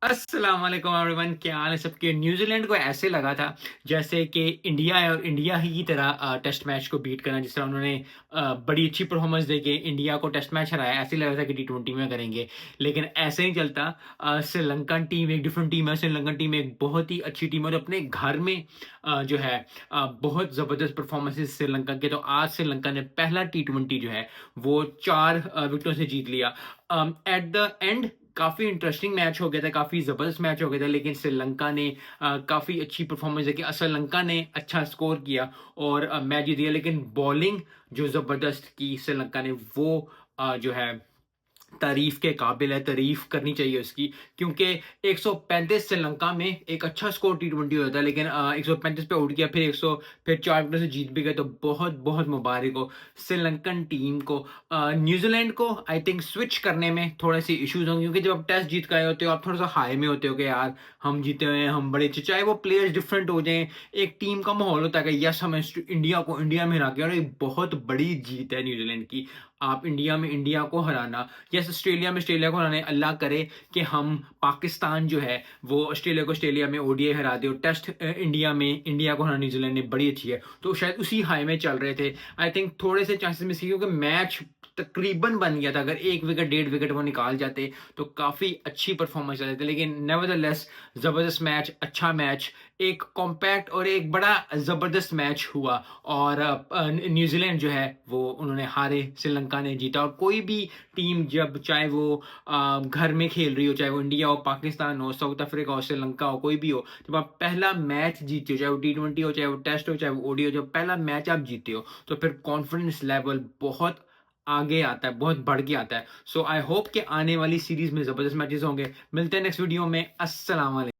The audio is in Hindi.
अस्सलाम वालेकुम एवरीवन, क्या हाल है सबके। न्यूजीलैंड को ऐसे लगा था जैसे कि इंडिया है और इंडिया ही की तरह टेस्ट मैच को बीट करना, जिस तरह उन्होंने बड़ी अच्छी परफॉर्मेंस देके इंडिया को टेस्ट मैच हराया। ऐसे लग रहा था कि टी20 में करेंगे, लेकिन ऐसे नहीं चलता। श्रीलंकन टीम एक डिफरेंट टीम है। श्रीलंकन टीम एक बहुत ही अच्छी टीम है और अपने घर में जो है बहुत ज़बरदस्त परफॉर्मेंसेस श्रीलंका के। तो आज श्रीलंका ने पहला टी20 जो है वो 4 विकेटों से जीत लिया। एट द एंड काफ़ी इंटरेस्टिंग मैच हो गया था, काफ़ी ज़बरदस्त मैच हो गया था, लेकिन श्रीलंका ने काफ़ी अच्छी परफॉर्मेंस देखी। श्रीलंका ने अच्छा स्कोर किया और मैच जीत गया, लेकिन बॉलिंग जो ज़बरदस्त की श्रीलंका ने, वो जो है तारीफ के काबिल है, तारीफ करनी चाहिए उसकी। क्योंकि 135 श्रीलंका में एक अच्छा स्कोर टी20 होता है, लेकिन 135 पे आउट किया, फिर 100, फिर 4 विकेटों से जीत भी गए, तो बहुत बहुत मुबारक हो श्रीलंकन टीम को। न्यूजीलैंड को आई थिंक स्विच करने में थोड़े से इश्यूज होंगे, क्योंकि जब आप टेस्ट जीत के आए होते हो आप थोड़ा सा हाई में होते हो कि यार हम जीते हुए हैं, हम बड़े अच्छे, चाहे वो प्लेयर्स डिफरेंट हो जाएं। एक टीम का माहौल होता है कि यस हम इंडिया को इंडिया में हरा के, और एक बहुत बड़ी जीत है न्यूजीलैंड की। आप इंडिया में इंडिया को हराना, जैसे ऑस्ट्रेलिया में ऑस्ट्रेलिया को हराने, अल्लाह करे कि हम पाकिस्तान जो है वो ऑस्ट्रेलिया को ऑस्ट्रेलिया में ओडीआई हरा दे, और टेस्ट इंडिया में इंडिया को हराना न्यूजीलैंड ने बड़ी अच्छी है। तो शायद उसी हाई में चल रहे थे। आई थिंक थोड़े से चांसेस मिस किए, क्योंकि मैच तकरीबन बन गया था। अगर 1 विकेट 1.5 विकेट वो निकाल जाते तो काफ़ी अच्छी परफॉर्मेंस चल जाती, लेकिन नेवरदलेस ज़बरदस्त मैच, अच्छा मैच, एक कॉम्पैक्ट और एक बड़ा ज़बरदस्त मैच हुआ। और न्यूजीलैंड जो है वो उन्होंने हारे, श्रीलंका ने जीता। और कोई भी टीम जब, चाहे वो घर में खेल रही हो, चाहे वो इंडिया हो, पाकिस्तान हो, साउथ अफ्रीका हो, श्रीलंका हो, कोई भी हो, जब आप पहला मैच जीते हो, चाहे वो टी20 हो, चाहे वो टेस्ट हो, चाहे वो ओडी हो, जब पहला मैच आप जीते हो तो फिर कॉन्फिडेंस लेवल बहुत आगे आता है, बहुत बढ़ के आता है। सो आई होप कि आने वाली सीरीज में ज़बरदस्त मैचेस होंगे। मिलते हैं नेक्स्ट वीडियो में। अस्सलाम वालेकुम।